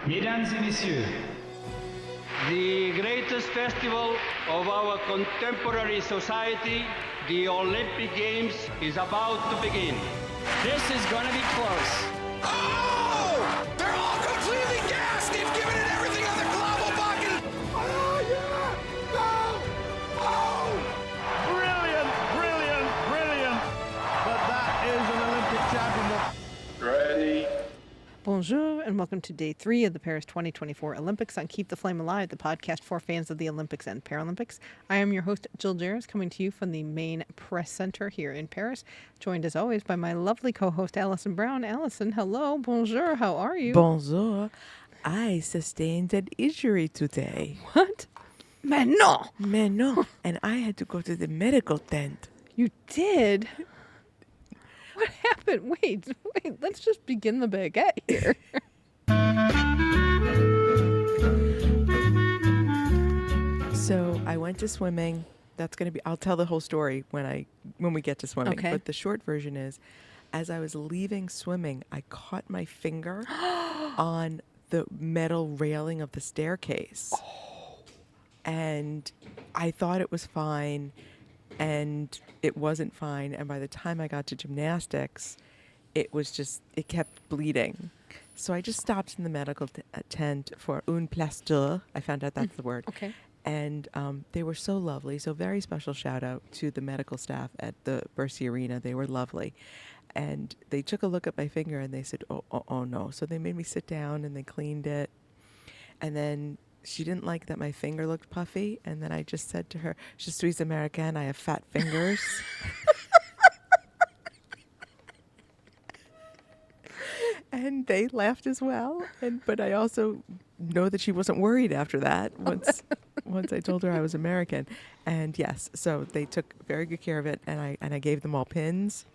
Mesdames et messieurs, the greatest festival of our contemporary society, the Olympic Games, is about to begin. This is going to be close. Oh! They're all completely gassed! They've given it everything on the global bucket! Oh, yeah! Go! Oh! Brilliant, brilliant, brilliant. But that is an Olympic championship. Ready. Bonjour, and welcome to day 3 of the Paris 2024 Olympics on Keep the Flame Alive, the podcast for fans of the Olympics and Paralympics. I am your host, Jill Jarris, coming to you from the main press center here in Paris, joined as always by my lovely co-host, Alison Brown. Alison, hello, bonjour, how are you? Bonjour. I sustained an injury today. What? Mais non! Mais non. And I had to go to the medical tent. You did? What happened? Wait, let's just begin the baguette here. So I went to swimming. That's going to be, I'll tell the whole story when we get to swimming. Okay. But the short version is, as I was leaving swimming, I caught my finger on the metal railing of the staircase. And I thought it was fine. And it wasn't fine. And by the time I got to gymnastics, it kept bleeding. So I just stopped in the medical tent for un plaster. I found out that's the word. Okay. And they were so lovely. So very special shout out to the medical staff at the Bercy Arena. They were lovely. And they took a look at my finger and they said, oh no. So they made me sit down and they cleaned it. And then she didn't like that my finger looked puffy. And then I just said to her, je suis américaine, I have fat fingers. And they laughed as well. But I also know that she wasn't worried after that once I told her I was American. And yes, so they took very good care of it. And I gave them all pins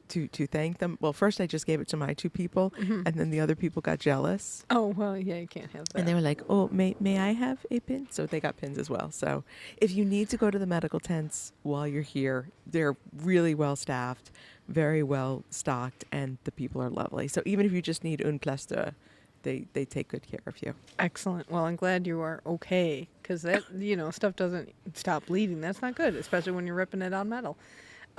to thank them. Well, first I just gave it to my 2 people, and then the other people got jealous. Oh, well, yeah, you can't have that. And they were like, oh, may I have a pin? So they got pins as well. So if you need to go to the medical tents while you're here, they're really well staffed, very well stocked, and the people are lovely. So even if you just need un plaster, they take good care of you. Excellent. Well, I'm glad you are okay, because that, stuff doesn't stop bleeding. That's not good, especially when you're ripping it on metal.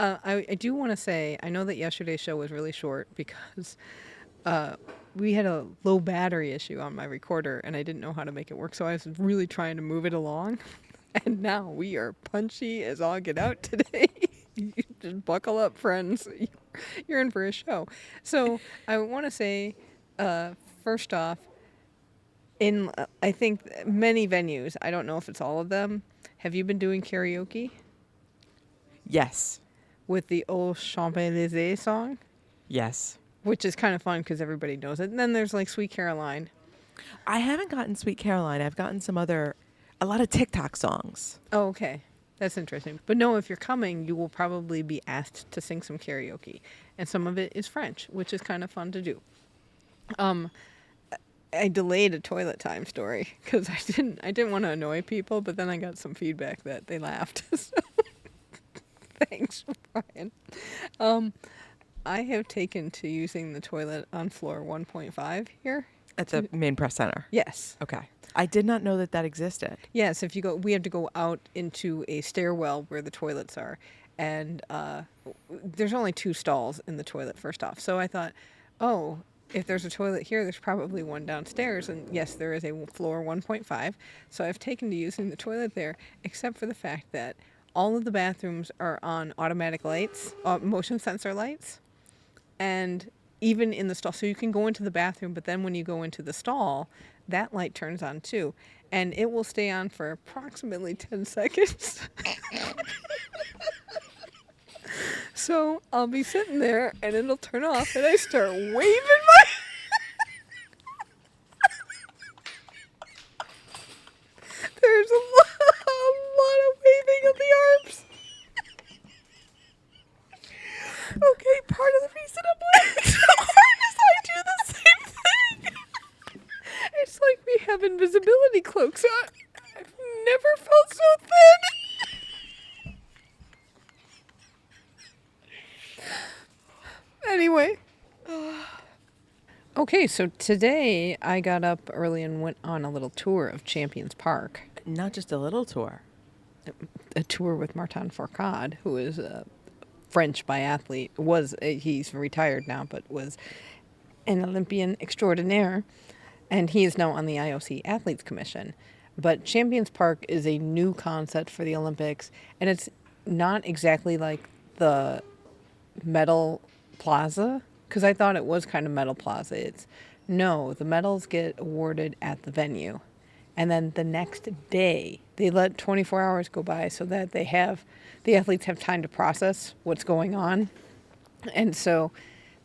I do want to say, I know that yesterday's show was really short because we had a low battery issue on my recorder and I didn't know how to make it work. So I was really trying to move it along. And now we are punchy as all get out today. You just buckle up, friends. You're in for a show. So I want to say, first off, in I think many venues, I don't know if it's all of them, have you been doing karaoke? Yes. With the old Champs-Élysées song, Yes. which is kind of fun because everybody knows it. And then there's like Sweet Caroline. I haven't gotten Sweet Caroline. I've gotten a lot of TikTok songs. Oh, okay. That's interesting. But no, if you're coming, you will probably be asked to sing some karaoke. And some of it is French, which is kind of fun to do. I delayed a toilet time story because I didn't want to annoy people, but then I got some feedback that they laughed. So thanks, Brian. I have taken to using the toilet on floor 1.5 here. At the main press center? Yes. Okay. I did not know that existed. Yes, we have to go out into a stairwell where the toilets are. And there's only 2 stalls in the toilet, first off. So I thought, oh, if there's a toilet here, there's probably one downstairs. And yes, there is a floor 1.5. So I've taken to using the toilet there, except for the fact that all of the bathrooms are on automatic lights, motion sensor lights, and even in the stall. So you can go into the bathroom, but then when you go into the stall, that light turns on too. And it will stay on for approximately 10 seconds. So I'll be sitting there, and it'll turn off, and I start waving my... There's a lot of waving of the arms. Okay, part of the reason I'm waving so hard is I do the same thing. It's like we have invisibility cloaks on. I've never felt so thin. Anyway, Okay, so today I got up early and went on a little tour of Champions Park. Not just a little tour. A tour with Martin Fourcade, who is a French biathlete. He's retired now, but was an Olympian extraordinaire, and he is now on the IOC Athletes Commission. But Champions Park is a new concept for the Olympics, and it's not exactly like the medal plaza, because I thought it was kind of medal plaza. No, the medals get awarded at the venue. And then the next day, they let 24 hours go by so that the athletes have time to process what's going on. And so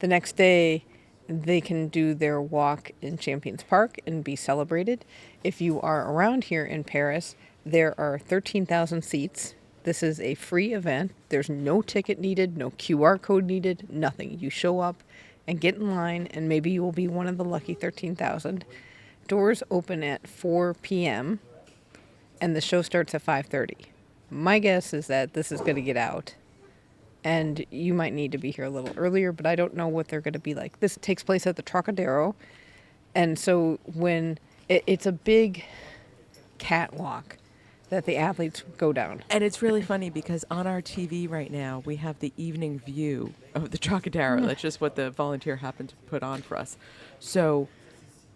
the next day, they can do their walk in Champions Park and be celebrated. If you are around here in Paris, there are 13,000 seats. This is a free event. There's no ticket needed, no QR code needed, nothing. You show up and get in line, and maybe you will be one of the lucky 13,000. Doors open at 4 p.m., and the show starts at 5:30. My guess is that this is going to get out, and you might need to be here a little earlier, but I don't know what they're going to be like. This takes place at the Trocadero, and so when it's a big catwalk that the athletes go down. And it's really funny because on our TV right now, we have the evening view of the Trocadero. That's just what the volunteer happened to put on for us. So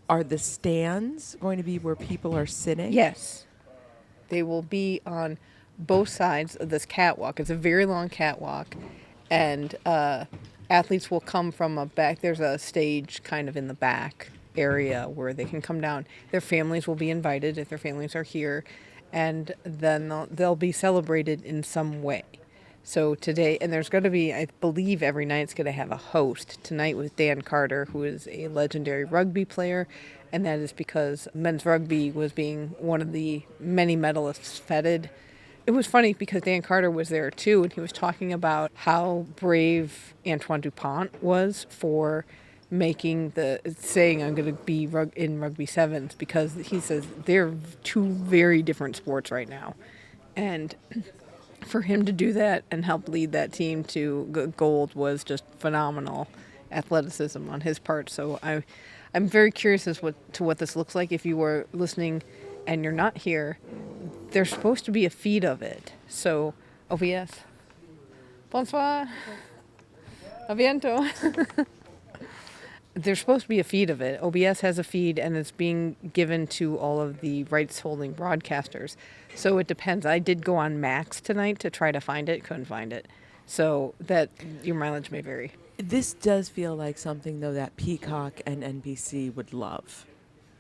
are the stands going to be where people are sitting? Yes. They will be on both sides of this catwalk. It's a very long catwalk, and athletes will come from a back. There's a stage kind of in the back area where they can come down. Their families will be invited if their families are here, and then they'll be celebrated in some way. So today, and there's going to be, I believe every night's going to have a host. Tonight was Dan Carter, who is a legendary rugby player, and that is because men's rugby was being one of the many medalists feted. It was funny because Dan Carter was there too, and he was talking about how brave Antoine Dupont was for saying I'm going to be in Rugby Sevens, because he says they're two very different sports right now. And for him to do that and help lead that team to gold was just phenomenal athleticism on his part. So I'm very curious to what this looks like. If you were listening and you're not here, there's supposed to be a feed of it. So, OBS. Bonsoir. Aviento. There's supposed to be a feed of it. OBS has a feed, and it's being given to all of the rights-holding broadcasters. So it depends. I did go on Max tonight to try to find it. Couldn't find it. So that your mileage may vary. This does feel like something, though, that Peacock and NBC would love.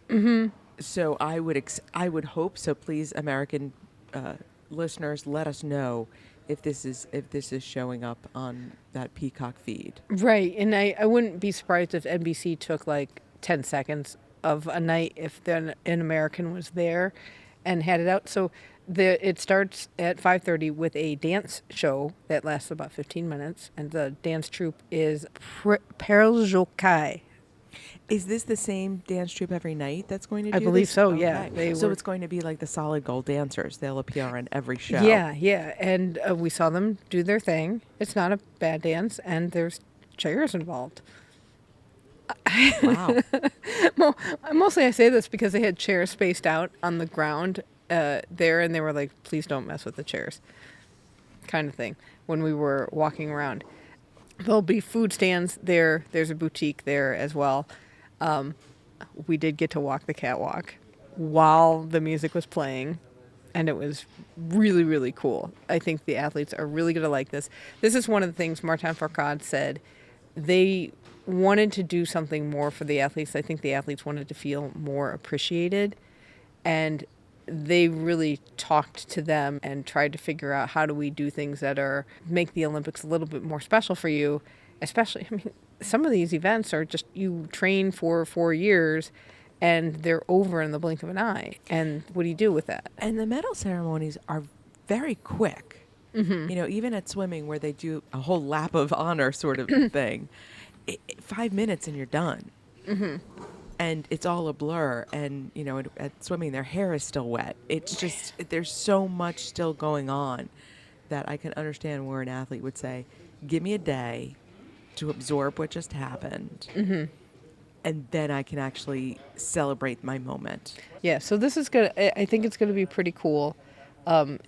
Mm-hmm. So I would hope so. Please, American listeners, let us know if this is showing up on that Peacock feed. Right, and I wouldn't be surprised if NBC took like 10 seconds of a night if then an American was there and had it out. So it starts at 5:30 with a dance show that lasts about 15 minutes, and the dance troupe is Perle Jokai. Is this the same dance troupe every night that's going to do I believe this? so, yeah. So it's going to be like the Solid Gold dancers. They'll appear on every show. Yeah. And we saw them do their thing. It's not a bad dance, and there's chairs involved. Wow. Mostly I say this because they had chairs spaced out on the ground there, and they were like, please don't mess with the chairs, kind of thing, when we were walking around. There'll be food stands there. There's a boutique there as well. We did get to walk the catwalk while the music was playing, and it was really, really cool. I think the athletes are really going to like this. This is one of the things Martin Fourcade said. They wanted to do something more for the athletes. I think the athletes wanted to feel more appreciated, and they really talked to them and tried to figure out how do we do things that make the Olympics a little bit more special for you. Especially, I mean, some of these events are just, you train for 4 years and they're over in the blink of an eye. And what do you do with that? And the medal ceremonies are very quick. Mm-hmm. You know, even at swimming where they do a whole lap of honor sort of thing, 5 minutes and you're done. Mm-hmm. And it's all a blur. And, you know, at swimming, their hair is still wet. It's just, there's so much still going on that I can understand where an athlete would say, give me a day to absorb what just happened. Mm-hmm. and then I can actually celebrate my moment. Yeah, so this is good. I think it's going to be pretty cool.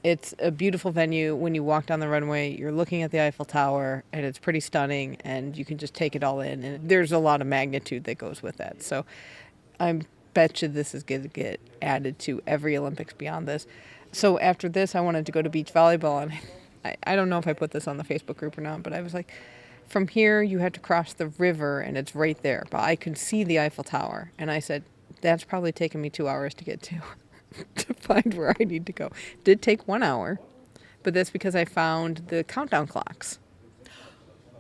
It's a beautiful venue. When you walk down the runway, you're looking at the Eiffel Tower, and it's pretty stunning, and you can just take it all in. And there's a lot of magnitude that goes with that. So I bet you this is going to get added to every Olympics beyond this. So after this, I wanted to go to beach volleyball, and I don't know if I put this on the Facebook group or not, but I was like, from here, you have to cross the river, and it's right there. But I could see the Eiffel Tower, and I said, that's probably taken me 2 hours to get to. To find where I need to go. Did take 1 hour, but that's because I found the countdown clocks.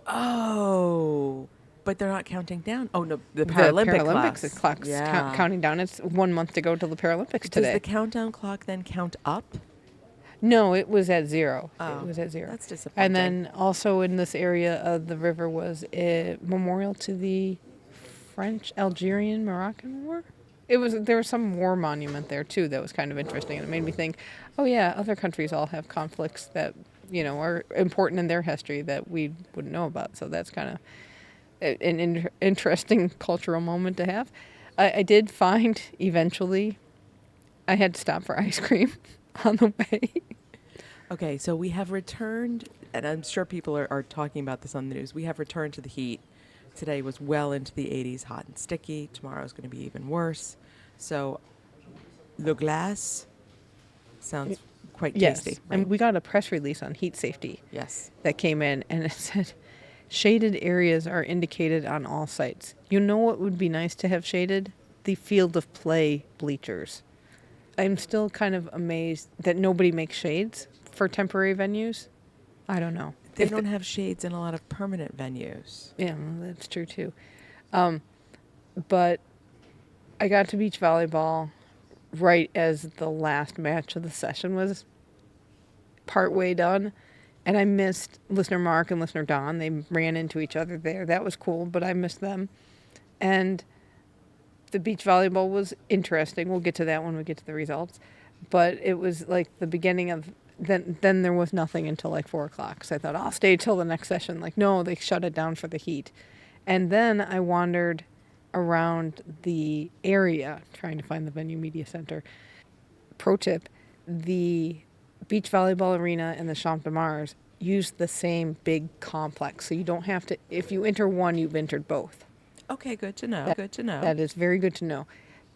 Oh, but they're not counting down. Oh, no, the Paralympic clocks Yeah. counting down. It's 1 month to go till the Paralympics Does today. the countdown clock then count up? No, it was at 0. Oh, It was at 0. that's disappointing. And then also in this area of the river was a memorial to the French, Algerian, Moroccan War. There was some war monument there too that was kind of interesting, and it made me think, oh yeah, other countries all have conflicts that are important in their history that we wouldn't know about. So that's kind of an interesting cultural moment to have. I did find eventually, I had to stop for ice cream on the way. Okay, so we have returned, and I'm sure people are talking about this on the news. We have returned to the heat. Today was well into the 80s, hot and sticky. Tomorrow is going to be even worse. So, le glace sounds quite tasty. Yes, and we got a press release on heat safety. Yes. That came in, and it said, shaded areas are indicated on all sites. You know what would be nice to have shaded? The field of play bleachers. I'm still kind of amazed that nobody makes shades for temporary venues. I don't know. They don't have shades in a lot of permanent venues. Yeah, well, that's true too. But I got to beach volleyball right as the last match of the session was partway done. And I missed listener Mark and listener Don. They ran into each other there. That was cool, but I missed them. And the beach volleyball was interesting. We'll get to that when we get to the results. But it was like the beginning of... Then there was nothing until like 4 o'clock. So I thought, I'll stay till the next session. Like, no, they shut it down for the heat. And then I wandered around the area trying to find the venue media center. Pro tip, the beach volleyball arena and the Champ de Mars use the same big complex. So you don't have to, if you enter one, you've entered both. Okay, good to know. Good to know. That is very good to know.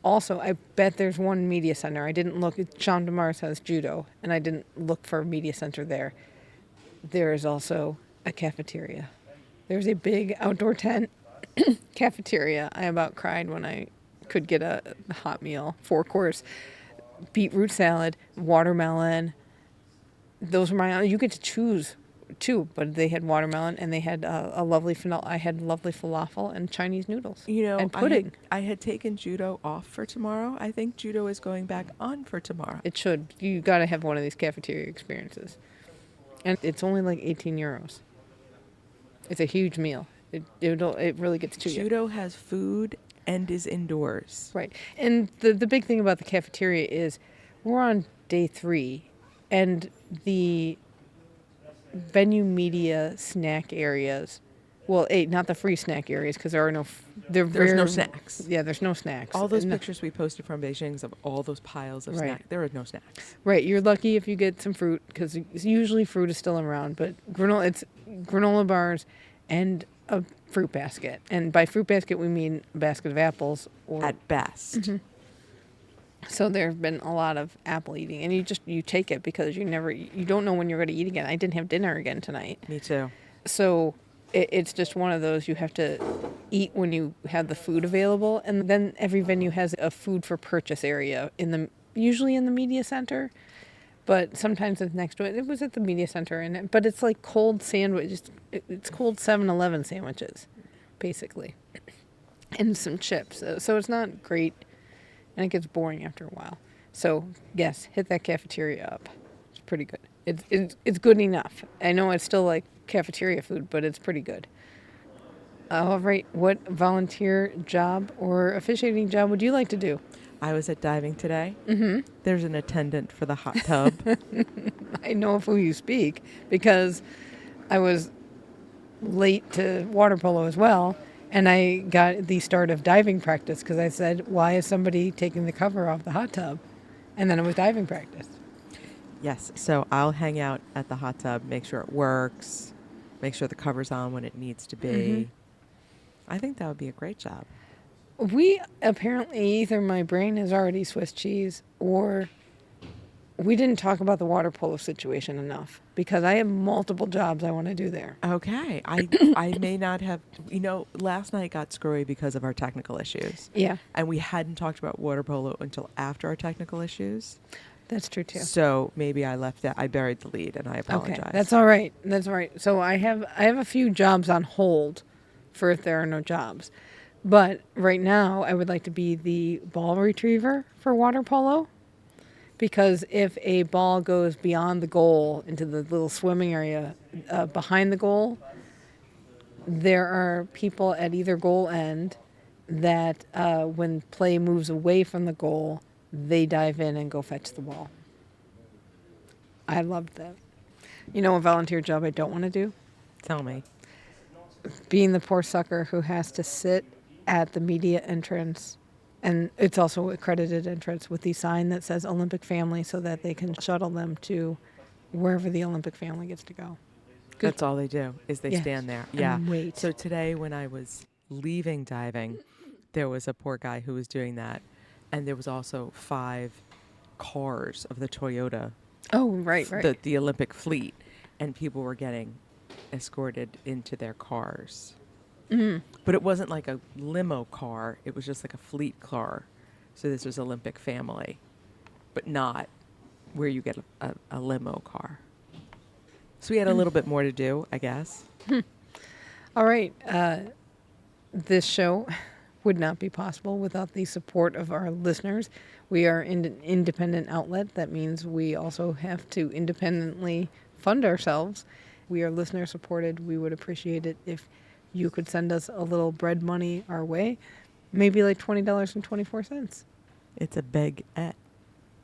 Also, I bet there's one media center. I didn't look. Champ de Mars has Judo, and I didn't look for a media center there. There is also a cafeteria. There's a big outdoor tent cafeteria. I about cried when I could get a hot meal, 4-course, beetroot salad, watermelon. Those were you get to choose too, but they had watermelon and they had a lovely I had lovely falafel and Chinese noodles. And pudding. I had taken Judo off for tomorrow. I think Judo is going back on for tomorrow. It should. You got to have one of these cafeteria experiences. And it's only like 18 euros. It's a huge meal. It really gets to you. Judo has food and is indoors. Right. And the big thing about the cafeteria is we're on day 3 and the venue media snack areas, well, not the free snack areas because there's no snacks. Yeah, there's no snacks. All those pictures we posted from Beijing of all those piles of snacks, there are no snacks. Right, you're lucky if you get some fruit because usually fruit is still around, but it's granola bars and a fruit basket. And by fruit basket, we mean a basket of apples. At best. Mm-hmm. So there have been a lot of apple eating, and you take it because you don't know when you're going to eat again. I didn't have dinner again tonight. Me too. So it's just one of those you have to eat when you have the food available, and then every venue has a food for purchase area usually in the media center, but sometimes it's next to it. It was at the media center, but it's like cold sandwiches. It's cold 7-Eleven sandwiches, basically, and some chips. So it's not great. And it gets boring after a while. So, yes, hit that cafeteria up. It's pretty good. It's good enough. I know it's still like cafeteria food, but it's pretty good. All right, what volunteer job or officiating job would you like to do? I was at diving today. Mm-hmm. There's an attendant for the hot tub. I know of who you speak because I was late to water polo as well. And I got the start of diving practice because I said, why is somebody taking the cover off the hot tub? And then it was diving practice. Yes. So I'll hang out at the hot tub, make sure it works, make sure the cover's on when it needs to be. I think that would be a great job. We apparently, either my brain is already Swiss cheese or we didn't talk about the water polo situation enough because I have multiple jobs I want to do there. Okay. I may not have, last night got screwy because of our technical issues. Yeah, And we hadn't talked about water polo until after our technical issues. that's true too. So maybe I buried the lead, and I apologize. Okay, that's all right. That's all right. So I have a few jobs on hold for if there are no jobs. But right now, I would like to be the ball retriever for water polo. Because if a ball goes beyond the goal into the little swimming area behind the goal, there are people at either goal end that when play moves away from the goal, they dive in and go fetch the ball. I loved that. You know, a volunteer job I don't want to do? Tell me. Being the poor sucker who has to sit at the media entrance, and it's also accredited entrance with the sign that says Olympic family so that they can shuttle them to wherever the Olympic family gets to go. Good. That's all they do is they Yes, stand there. and Yeah. wait. So today when I was leaving diving, there was a poor guy who was doing that. And there was also 5 cars of the Toyota, Oh, right. the Olympic fleet. And people were getting escorted into their cars. But it wasn't like a limo car. It was just like a fleet car. So this was Olympic family, but not where you get a limo car. So we had a little bit more to do, I guess. All right. This show would not be possible without the support of our listeners. We are an independent outlet. That means we also have to independently fund ourselves. We are listener supported. We would appreciate it if you could send us a little bread money our way, maybe like $20.24. It's a baguette.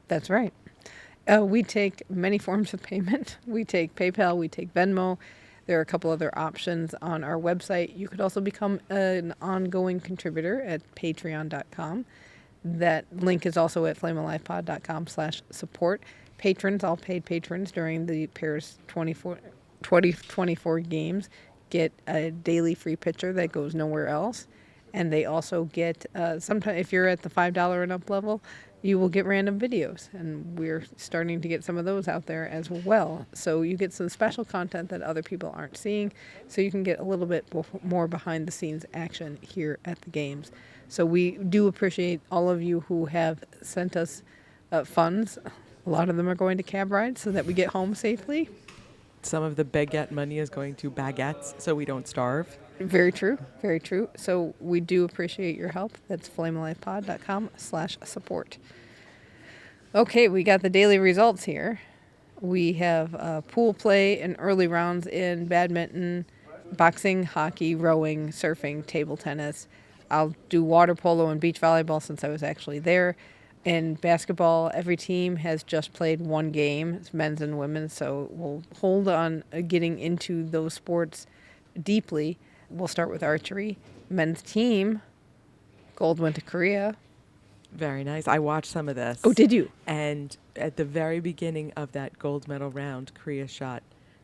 That's right. We take many forms of payment. We take PayPal, we take Venmo. There are a couple other options on our website. You could also become an ongoing contributor at patreon.com. That link is also at flamealivepod.com/support. Patrons, all paid patrons during the Paris 2024 games get a daily free picture that goes nowhere else. And they also get, sometimes if you're at the $5 and up level, you will get random videos. And we're starting to get some of those out there as well. So you get some special content that other people aren't seeing. So you can get a little bit more behind the scenes action here at the games. So we do appreciate all of you who have sent us funds. A lot of them are going to cab rides so that we get home safely. Some of the baguette money is going to baguettes so we don't starve. Very true. Very true. So we do appreciate your help. That's flamealivepod.com/support. Okay, we got the daily results here. We have pool play and early rounds in badminton, boxing, hockey, rowing, surfing, table tennis. I'll do water polo and beach volleyball since I was actually there. In basketball, every team has just played one game. It's men's and women's, so we'll hold on getting into those sports deeply. We'll start with archery. Men's team, gold went to Korea. Very nice. I watched some of this. Oh, did you? And at the very beginning of that gold medal round, Korea shot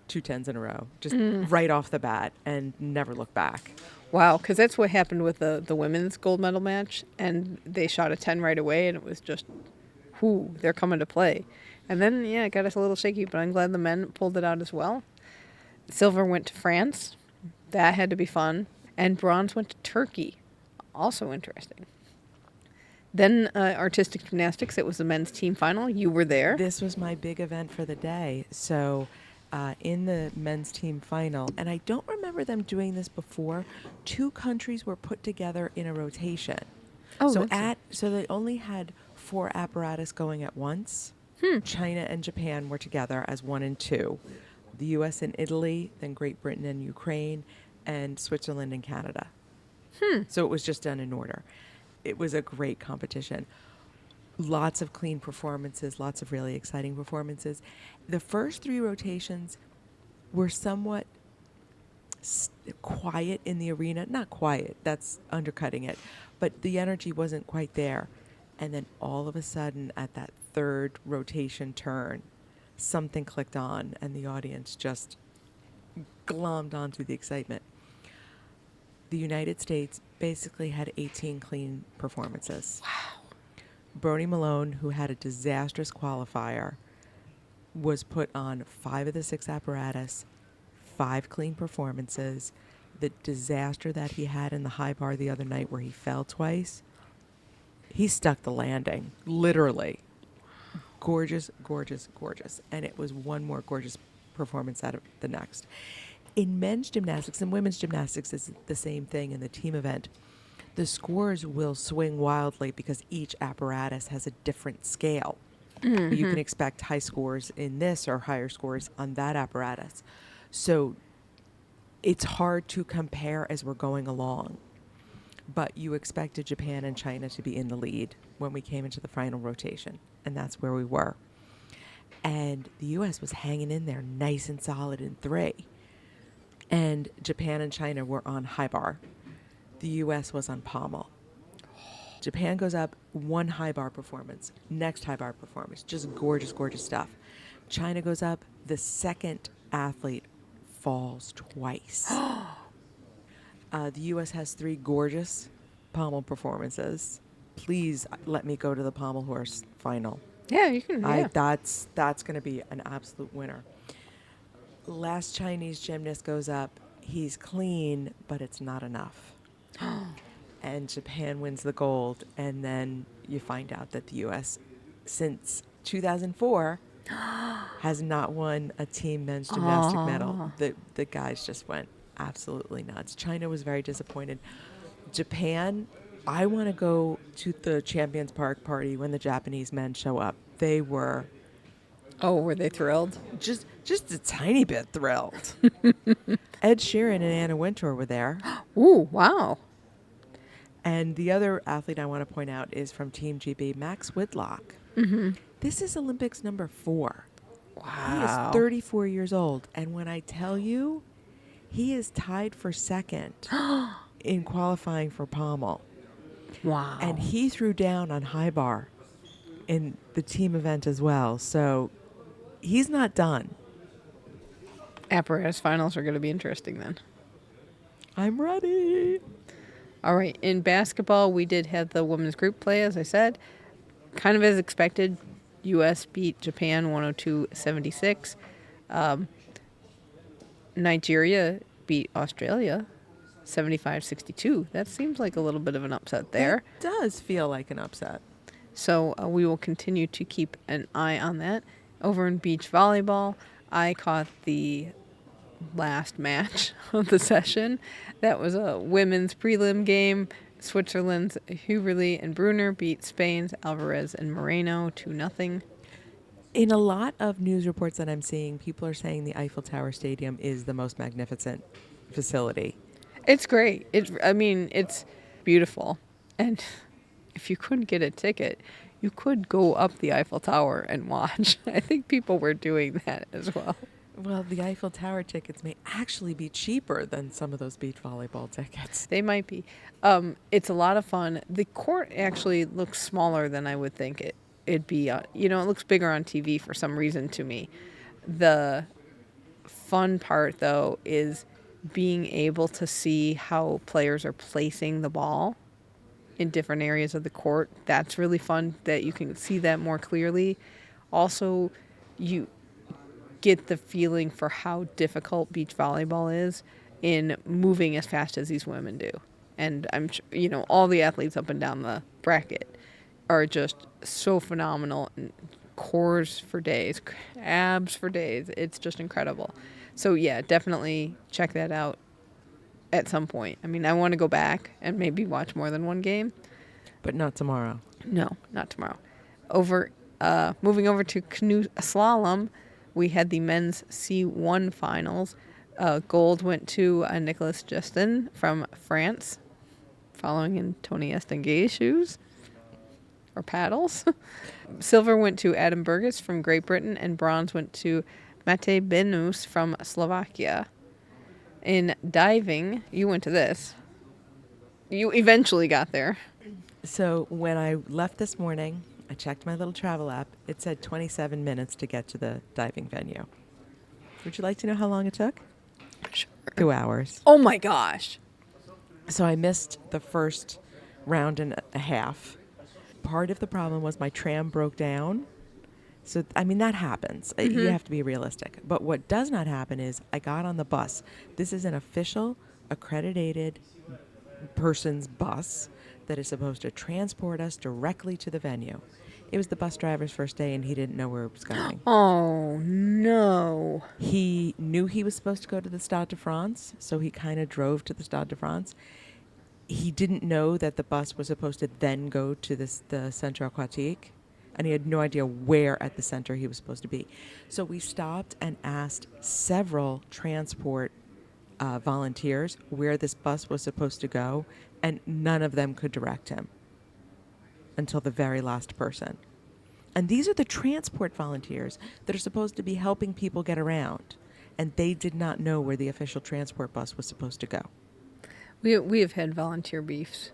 2 10s in a row, just right off the bat, and never looked back. Wow, because that's what happened with the women's gold medal match, and they shot a 10 right away, and it was just, whoo, they're coming to play. And then, yeah, it got us a little shaky, but I'm glad the men pulled it out as well. Silver went to France. That had to be fun. And bronze went to Turkey. Also interesting. Then artistic gymnastics. It was the men's team final. You were there. This was my big event for the day. So in the men's team final, and I don't remember them doing this before, 2 countries were put together in a rotation. Oh, So they only had 4 apparatus going at once. China and Japan were together as 1 and 2. The U.S. and Italy, then Great Britain and Ukraine, and Switzerland and Canada. So it was just done in order. It was a great competition. Lots of clean performances, lots of really exciting performances. The first 3 rotations were somewhat quiet in the arena. Not quiet, that's undercutting it, but the energy wasn't quite there. And then all of a sudden, at that third rotation turn, something clicked on, and the audience just glommed onto the excitement. The United States basically had 18 clean performances. Wow. Brony Malone, who had a disastrous qualifier, was put on 5 of the 6 apparatus, 5 clean performances. The disaster that he had in the high bar the other night where he fell twice, he stuck the landing, literally. Gorgeous, gorgeous, gorgeous. And it was one more gorgeous performance out of the next. In men's gymnastics and women's gymnastics, it's the same thing in the team event. The scores will swing wildly because each apparatus has a different scale. Mm-hmm. You can expect high scores in this or higher scores on that apparatus. So it's hard to compare as we're going along. But you expected Japan and China to be in the lead when we came into the final rotation. And that's where we were. And the U.S. was hanging in there nice and solid in 3. And Japan and China were on high bar. The U.S. was on pommel. Japan goes up, 1 high bar performance, next high bar performance, just gorgeous, gorgeous stuff. China goes up, the second athlete falls twice. The U.S. has 3 gorgeous pommel performances. Please let me go to the pommel horse final. Yeah, you can. Yeah. That's going to be an absolute winner. Last Chinese gymnast goes up. He's clean, but it's not enough. And Japan wins the gold. And then you find out that the U.S., since 2004, has not won a team men's gymnastic medal. The guys just went absolutely nuts. China was very disappointed. Japan, I want to go to the Champions Park party when the Japanese men show up. They were... Oh, were they thrilled? Just a tiny bit thrilled. Ed Sheeran and Anna Wintour were there. Ooh, wow. And the other athlete I want to point out is from Team GB, Max Whitlock. Mm-hmm. This is Olympics number 4. Wow. He is 34 years old. And when I tell you, he is tied for second in qualifying for pommel. Wow. And he threw down on high bar in the team event as well. So he's not done. Apparatus finals are going to be interesting then. I'm ready. All right. In basketball, we did have the women's group play, as I said. Kind of as expected, U.S. beat Japan 102-76. Nigeria beat Australia 75-62. That seems like a little bit of an upset there. It does feel like an upset. So we will continue to keep an eye on that. Over in beach volleyball, I caught the last match of the session. That was a women's prelim game. Switzerland's Huberly and Brunner beat Spain's Alvarez and Moreno 2-0. In a lot of news reports that I'm seeing, people are saying the Eiffel Tower Stadium is the most magnificent facility. It's great. It's beautiful. And if you couldn't get a ticket, you could go up the Eiffel Tower and watch. I think people were doing that as well. Well, the Eiffel Tower tickets may actually be cheaper than some of those beach volleyball tickets. They might be. It's a lot of fun. The court actually looks smaller than I would think it'd be. It looks bigger on TV for some reason to me. The fun part, though, is being able to see how players are placing the ball in different areas of the court. That's really fun that you can see that more clearly. Also, you get the feeling for how difficult beach volleyball is in moving as fast as these women do. And I'm sure, all the athletes up and down the bracket are just so phenomenal. And cores for days, abs for days. It's just incredible. So yeah, definitely check that out at some point. I want to go back and maybe watch more than one game. But not tomorrow. No, not tomorrow. Moving over to Canoe Slalom, we had the men's C1 finals. Gold went to Nicolas Justin from France, following in Tony Estanguet's shoes, or paddles. Silver went to Adam Burgess from Great Britain, and bronze went to Mate Benus from Slovakia. In diving, you went to this. You eventually got there. So when I left this morning, I checked my little travel app. It said 27 minutes to get to the diving venue. Would you like to know how long it took? Sure. 2 hours. Oh my gosh. So I missed the first round and a half. Part of the problem was my tram broke down. So, I mean, that happens. You have to be realistic. But what does not happen is I got on the bus. This is an official, accredited person's bus that is supposed to transport us directly to the venue. It was the bus driver's first day, and he didn't know where it was going. Oh, no. He knew he was supposed to go to the Stade de France, so he kind of drove to the Stade de France. He didn't know that the bus was supposed to then go to the Centre Aquatique, and he had no idea where at the center he was supposed to be. So we stopped and asked several transport volunteers where this bus was supposed to go, and none of them could direct him until the very last person. And these are the transport volunteers that are supposed to be helping people get around, and they did not know where the official transport bus was supposed to go. We have had volunteer beefs.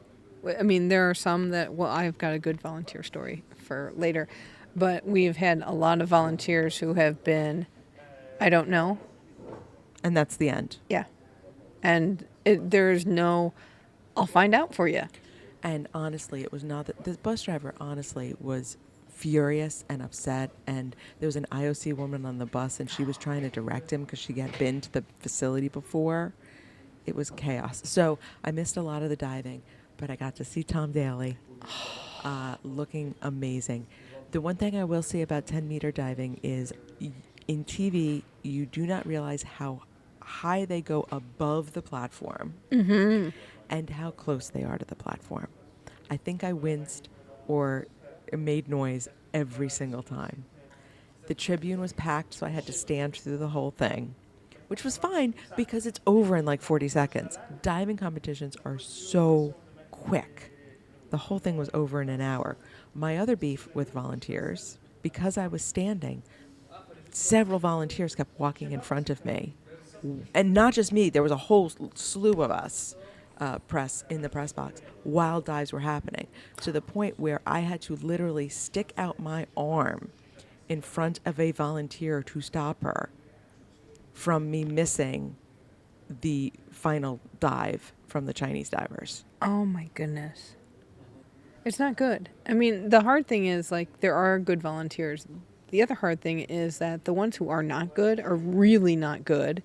I mean, there are some that, well, I've got a good volunteer story for later, but we've had a lot of volunteers who have been, I don't know. And that's the end. Yeah. And there's no, I'll find out for you. And honestly, it was not that the bus driver honestly was furious and upset, and there was an IOC woman on the bus, and she was trying to direct him because she had been to the facility before. It was chaos. So I missed a lot of the diving, but I got to see Tom Daly looking amazing. The one thing I will say about 10-meter diving is in TV, you do not realize how high they go above the platform and how close they are to the platform. I think I winced or made noise every single time. The tribune was packed, so I had to stand through the whole thing, which was fine because it's over in like 40 seconds. Diving competitions are so quick. The whole thing was over in an hour. My other beef with volunteers, because I was standing, several volunteers kept walking in front of me. And not just me, there was a whole slew of us press in the press box while dives were happening, to the point where I had to literally stick out my arm in front of a volunteer to stop her from me missing the final dive from the Chinese divers. Oh my goodness. It's not good. I mean, the hard thing is, like, there are good volunteers. The other hard thing is that the ones who are not good are really not good.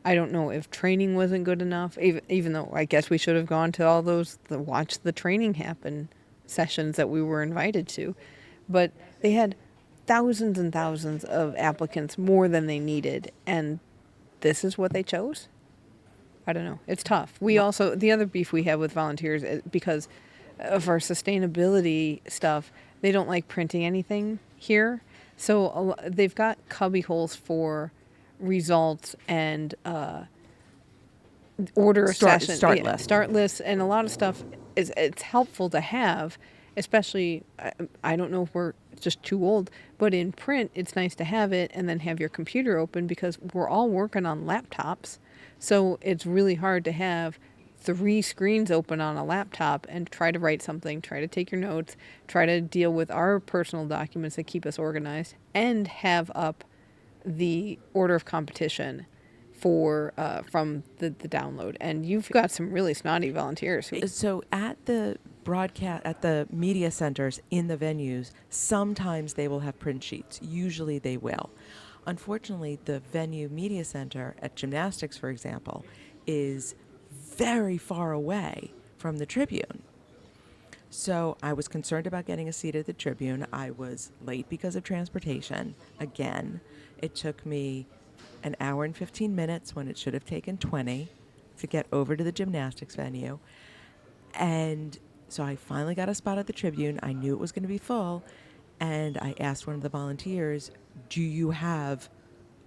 I don't know if training wasn't good enough, even though I guess we should have gone to all those, watch the training happen sessions that we were invited to. But they had thousands and thousands of applicants, more than they needed, and this is what they chose? I don't know. It's tough. We also, the other beef we have with volunteers is because of our sustainability stuff, they don't like printing anything here. So they've got cubby holes for results and order Start lists, and a lot of stuff it's helpful to have, especially I don't know if we're just too old, but in print it's nice to have it and then have your computer open, because we're all working on laptops, so it's really hard to have 3 screens open on a laptop and try to write something, try to take your notes, try to deal with our personal documents that keep us organized, and have up the order of competition for from the download. And you've got some really snotty volunteers. So at the broadcast, at the media centers in the venues, sometimes they will have print sheets. Usually they will. Unfortunately, the venue media center at Gymnastics, for example, is very far away from the tribune. So I was concerned about getting a seat at the tribune. I was late because of transportation. Again, it took me an hour and 15 minutes when it should have taken 20 to get over to the gymnastics venue. And so I finally got a spot at the tribune. I knew it was going to be full. And I asked one of the volunteers, do you have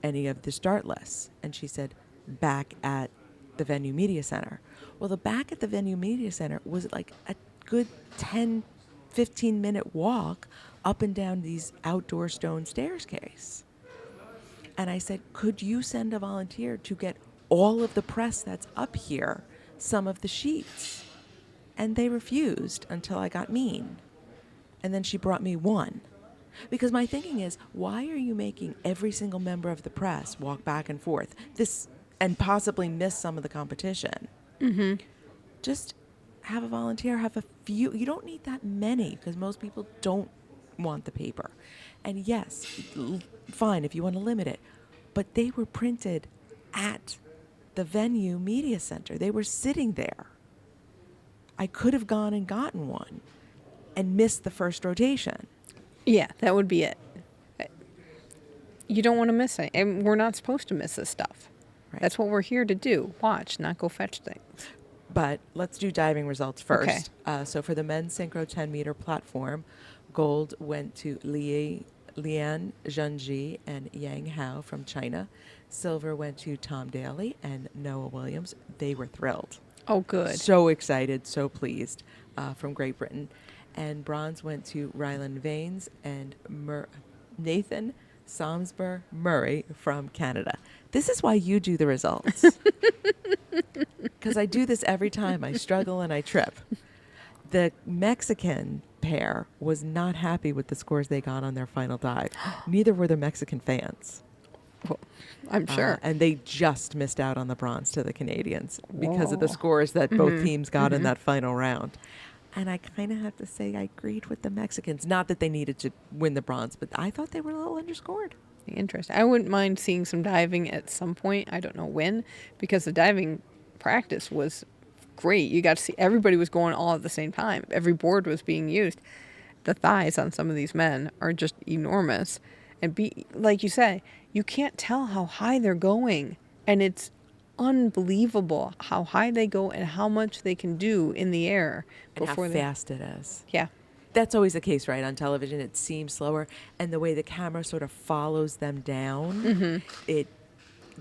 any of the start lists? And she said, back at the venue media center. Well, the back at the venue media center was like a good 10, 15-minute walk up and down these outdoor stone staircase. And I said, could you send a volunteer to get all of the press that's up here some of the sheets. And they refused until I got mean. And then she brought me one. Because my thinking is, why are you making every single member of the press walk back and forth and possibly miss some of the competition? Mm-hmm. Just have a volunteer, have a few. You don't need that many because most people don't want the paper. And yes, fine if you want to limit it. But they were printed at the venue media center. They were sitting there. I could have gone and gotten one and missed the first rotation. Yeah, that would be it. You don't want to miss it. And we're not supposed to miss this stuff. Right. That's what we're here to do. Watch, not go fetch things. But let's do diving results first. Okay. So for the men's synchro 10-meter platform, gold went to Lian Zhenji and Yang Hao from China. Silver went to Tom Daly and Noah Williams. They were thrilled. Oh, good. So excited, so pleased from Great Britain. And bronze went to Ryland Vanes and Nathan Somsber Murray from Canada. This is why you do the results. Because I do this every time. I struggle and I trip. The Mexican pair was not happy with the scores they got on their final dive. Neither were the Mexican fans. Well, I'm sure. And they just missed out on the bronze to the Canadians because of the scores that both teams got in that final round. And I kind of have to say I agreed with the Mexicans. Not that they needed to win the bronze, but I thought they were a little underscored. Interesting. I wouldn't mind seeing some diving at some point. I don't know when, because the diving practice was great. You got to see everybody was going all at the same time. Every board was being used. The thighs on some of these men are just enormous. And like you say, you can't tell how high they're going. And it's unbelievable how high they go and how much they can do in the air before and how fast it is. Yeah. That's always the case, right? On television, it seems slower. And the way the camera sort of follows them down, it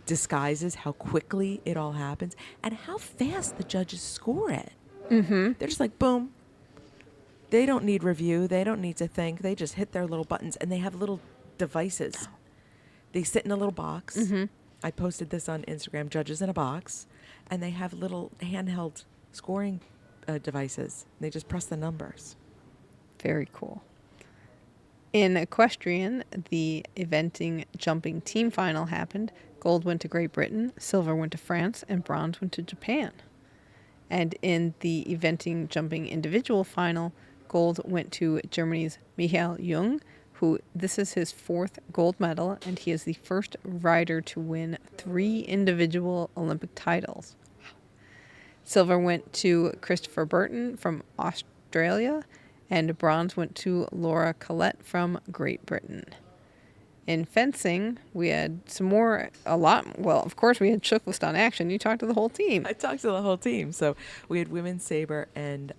disguises how quickly it all happens and how fast the judges score it. They're just like, boom. They don't need review. They don't need to think. They just hit their little buttons, and they have little devices. They sit in a little box. I posted this on Instagram, Judges in a Box, and they have little handheld scoring devices. They just press the numbers. Very cool. In equestrian, the eventing jumping team final happened. Gold went to Great Britain, silver went to France, and bronze went to Japan. And in the eventing jumping individual final, gold went to Germany's Michael Jung, who this is his 4th gold medal, and he is the first rider to win 3 individual Olympic titles. Silver went to Christopher Burton from Australia, and bronze went to Laura Collette from Great Britain. In fencing, we had of course we had TKFLASTAN action. You talked to the whole team. I talked to the whole team. So we had women's saber and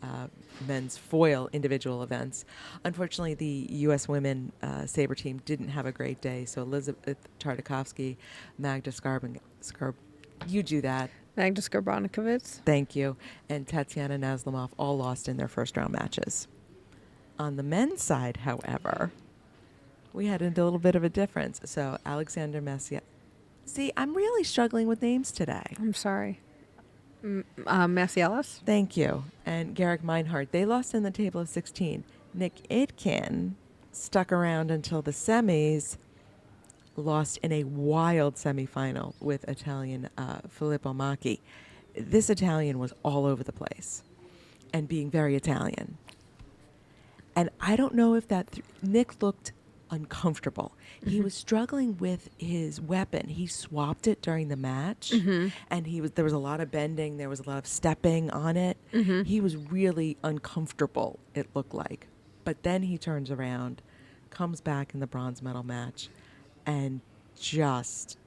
men's foil individual events. Unfortunately, the U.S. women saber team didn't have a great day. So Elizabeth Tartakovsky, Magda you do that. Magda Skarbonakovits. Thank you. And Tatiana Nazlimov all lost in their first round matches. On the men's side, however, we had a little bit of a difference. So Alexander Messier. See, I'm really struggling with names today. I'm sorry. Massielis? Thank you. And Garrick Meinhardt. They lost in the table of 16. Nick Aitken stuck around until the semis, lost in a wild semifinal with Italian Filippo Macchi. This Italian was all over the place and being very Italian. And I don't know if Nick looked uncomfortable. He was struggling with his weapon. He swapped it during the match, and there was a lot of bending. There was a lot of stepping on it. He was really uncomfortable, it looked like. But then he turns around, comes back in the bronze medal match, and just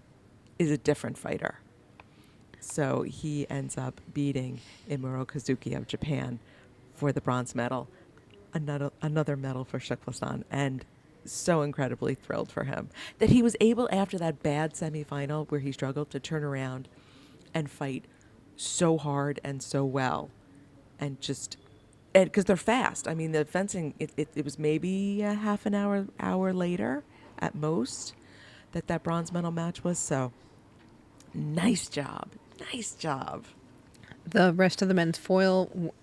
is a different fighter. So he ends up beating Imuro Kazuki of Japan for the bronze medal. Another medal for TKFLASTAN, and so incredibly thrilled for him that he was able, after that bad semifinal where he struggled, to turn around and fight so hard and so well, and because they're fast. I mean, the fencing, it was maybe a half an hour later at most that bronze medal match was. So Nice job. Nice job. The rest of the men's foil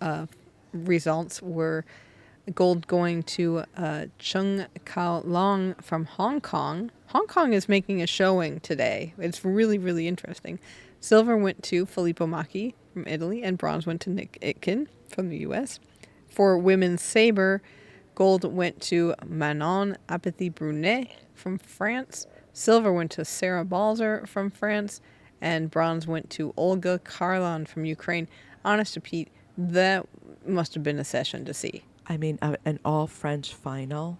results were gold going to Chung Kao Long from Hong Kong. Hong Kong is making a showing today. It's really, really interesting. Silver went to Filippo Macchi from Italy, and bronze went to Nick Itkin from the U.S. For women's saber, gold went to Manon Apathy-Brunet from France. Silver went to Sarah Balzer from France, and bronze went to Olga Karlan from Ukraine. Honest to Pete, that must have been a session to see. I mean, an all-French final.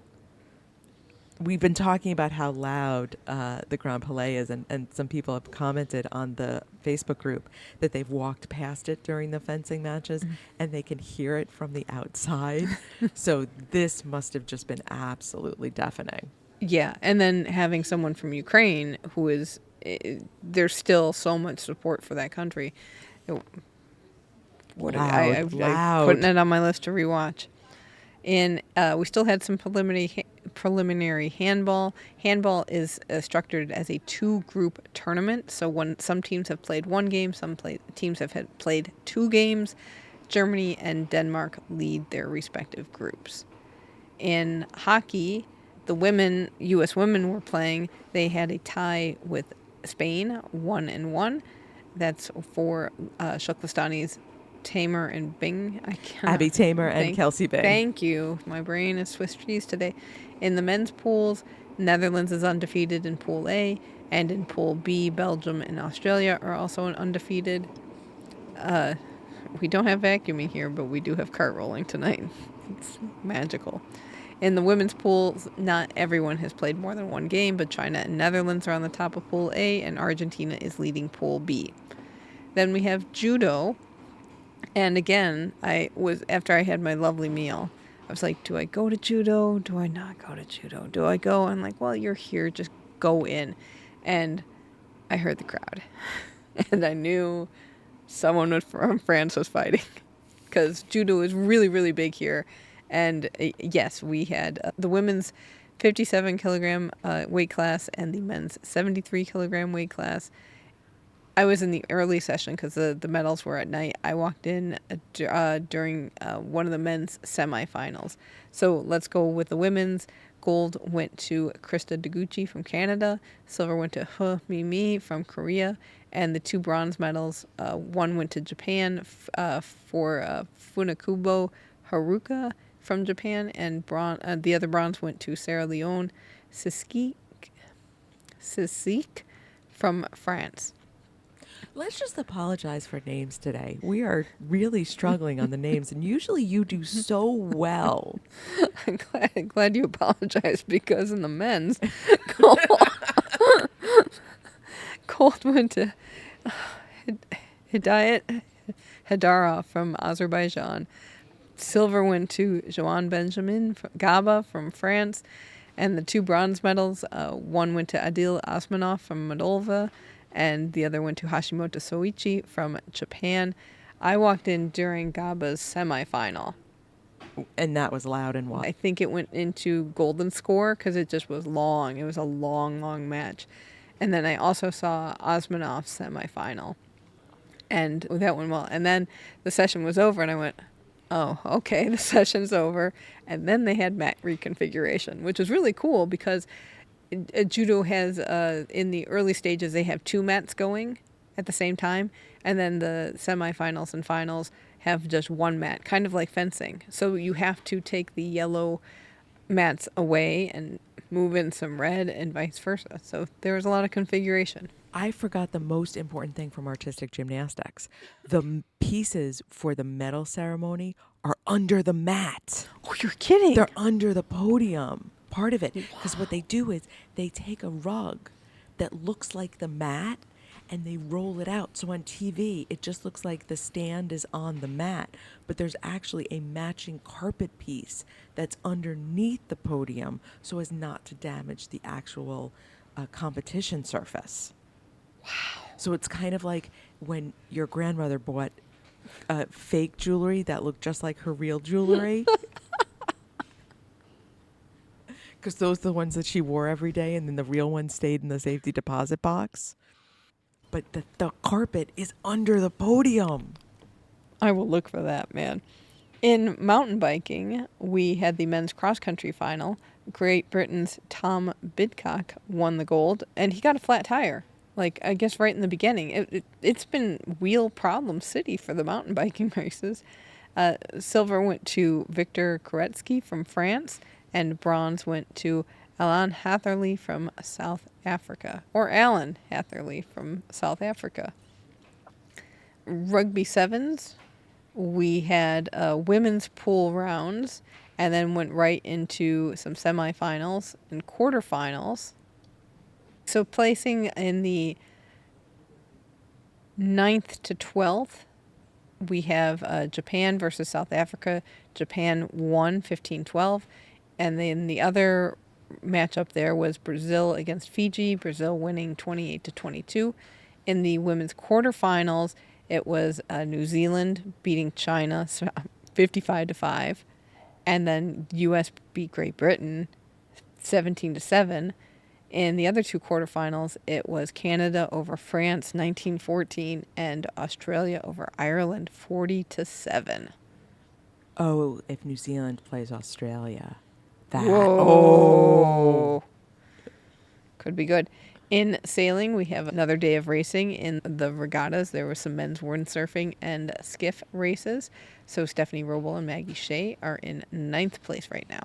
We've been talking about how loud the Grand Palais is, and some people have commented on the Facebook group that they've walked past it during the fencing matches, and they can hear it from the outside. So this must have just been absolutely deafening. Yeah, and then having someone from Ukraine who is, there's still so much support for that country. Loud. Putting it on my list to rewatch. And we still had some preliminary handball. Handball is structured as a 2-group tournament. So some teams have played 1 game, some teams have played 2 games. Germany and Denmark lead their respective groups. In hockey, the U.S. women were playing. They had a tie with Spain, 1-1. That's for Shukvastani's Tamer and Bing. Abby Tamer and Kelsey Bing. Thank you. My brain is Swiss cheese today. In the men's pools, Netherlands is undefeated in Pool A, and in Pool B, Belgium and Australia are also undefeated. We don't have vacuuming here, but we do have cart rolling tonight. It's magical. In the women's pools, not everyone has played more than 1 game, but China and Netherlands are on the top of Pool A, and Argentina is leading Pool B. Then we have Judo. And again, after I had my lovely meal, I was like, do I go to Judo? Do I not go to Judo? Do I go? I'm like, well, you're here, just go in. And I heard the crowd. And I knew someone from France was fighting. Because Judo is really, really big here. And yes, we had the women's 57 kilogram weight class and the men's 73 kilogram weight class. I was in the early session because the medals were at night. I walked in during one of the men's semifinals. So let's go with the women's. Gold went to Krista Deguchi from Canada. Silver went to He Mi from Korea. And the 2 bronze medals, one went to Japan for Funakubo Haruka from Japan, and the other bronze went to Sarah Leone Sisik from France. Let's just apologize for names today. We are really struggling on the names, and usually you do so well. I'm glad you apologized, because in the men's, gold went to Hidayat Haidara from Azerbaijan. Silver went to Joan Benjamin Gaba from France. And the 2 bronze medals, one went to Adil Osmanov from Moldova, and the other went to Hashimoto Soichi from Japan. I walked in during Gaba's semifinal. And that was loud and what? I think it went into golden score because it just was long. It was a long, long match. And then I also saw Osmanov's semifinal. And that went well. And then the session was over, and I went, oh, okay, the session's over. And then they had mat reconfiguration, which was really cool because Judo has, in the early stages, they have 2 mats going at the same time. And then the semifinals and finals have just 1 mat, kind of like fencing. So you have to take the yellow mats away and move in some red and vice versa. So there was a lot of configuration. I forgot the most important thing from artistic gymnastics. The pieces for the medal ceremony are under the mat. Oh, you're kidding. They're under the podium, part of it. Because what they do is they take a rug that looks like the mat and they roll it out. So on TV, it just looks like the stand is on the mat, but there's actually a matching carpet piece that's underneath the podium so as not to damage the actual competition surface. Wow. So it's kind of like when your grandmother bought fake jewelry that looked just like her real jewelry. Because those are the ones that she wore every day, and then the real ones stayed in the safety deposit box. but the carpet is under the podium. I will look for that, man. In mountain biking, we had the men's cross-country final. Great Britain's Tom Bidcock won the gold, and he got a flat tire. Like, I guess right in the beginning. It's been wheel problem city for the mountain biking races. Silver went to Victor Koretsky from France, and bronze went to Alan Hatherley from South Africa. Or Alan Hatherley from South Africa. Rugby Sevens, we had women's pool rounds, and then went right into some semifinals and quarterfinals. So placing in the 9th to 12th, we have Japan versus South Africa. Japan won 15-12. And then the other matchup there was Brazil against Fiji, Brazil winning 28-22. In the women's quarterfinals, it was New Zealand beating China 55-5. And then U.S. beat Great Britain 17-7. In the other two quarterfinals, it was Canada over France 19-14 and Australia over Ireland 40-7. Oh, if New Zealand plays Australia. That. Whoa. Could be good. In sailing, we have another day of racing. In the regattas, there was some men's windsurfing and skiff races. So Stephanie Roble and Maggie Shea are in 9th place right now.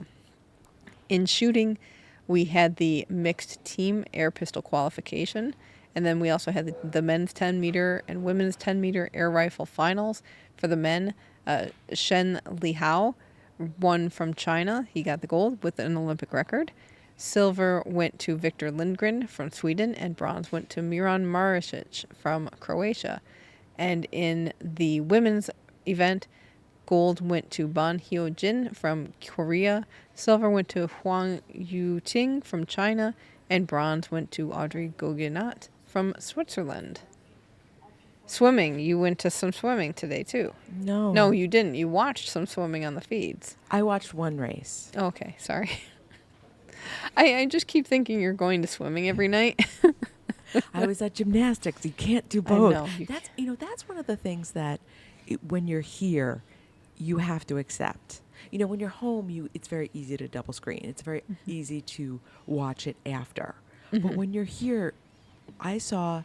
In shooting, we had the mixed team air pistol qualification. And then we also had the men's 10-meter and women's 10-meter air rifle finals. For the men, Shen Lihao won from China. He got the gold with an Olympic record. Silver went to Victor Lindgren from Sweden, and bronze went to Miran Maricic from Croatia. And in the women's event, gold went to Ban Hyo Jin from Korea, silver went to Huang Yuting from China, and bronze went to Audrey Gauguinot from Switzerland. Swimming, you went to some swimming today too. No. No, you didn't. You watched some swimming on the feeds. I watched one race. Okay, sorry. I just keep thinking you're going to swimming every night. I was at gymnastics. You can't do both. know. That's one of the things that when you're here, you have to accept. When you're home, it's very easy to double screen. It's very easy to watch it after. But when you're here, I saw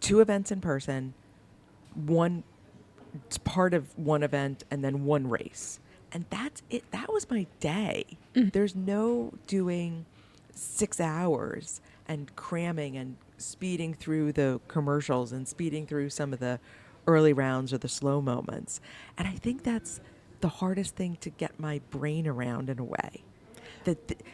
2 events in person, one part of one event, and then one race. And that's it. That was my day. There's no doing 6 hours and cramming and speeding through the commercials and speeding through some of the early rounds or the slow moments. And I think that's the hardest thing to get my brain around in a way.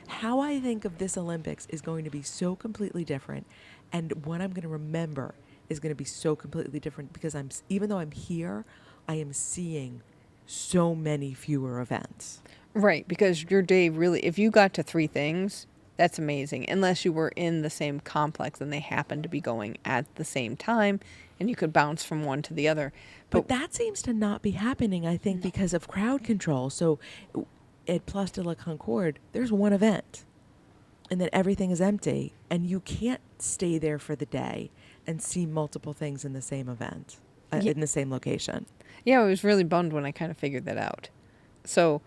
How I think of this Olympics is going to be so completely different. And what I'm going to remember is going to be so completely different because even though I'm here, I am seeing so many fewer events. Right, because your day really, if you got to 3 things, that's amazing. Unless you were in the same complex and they happened to be going at the same time and you could bounce from one to the other. But that seems to not be happening, I think, because of crowd control. So at Place de la Concorde, there's one event and then everything is empty and you can't stay there for the day and see multiple things in the same event, in the same location. Yeah, I was really bummed when I kind of figured that out. So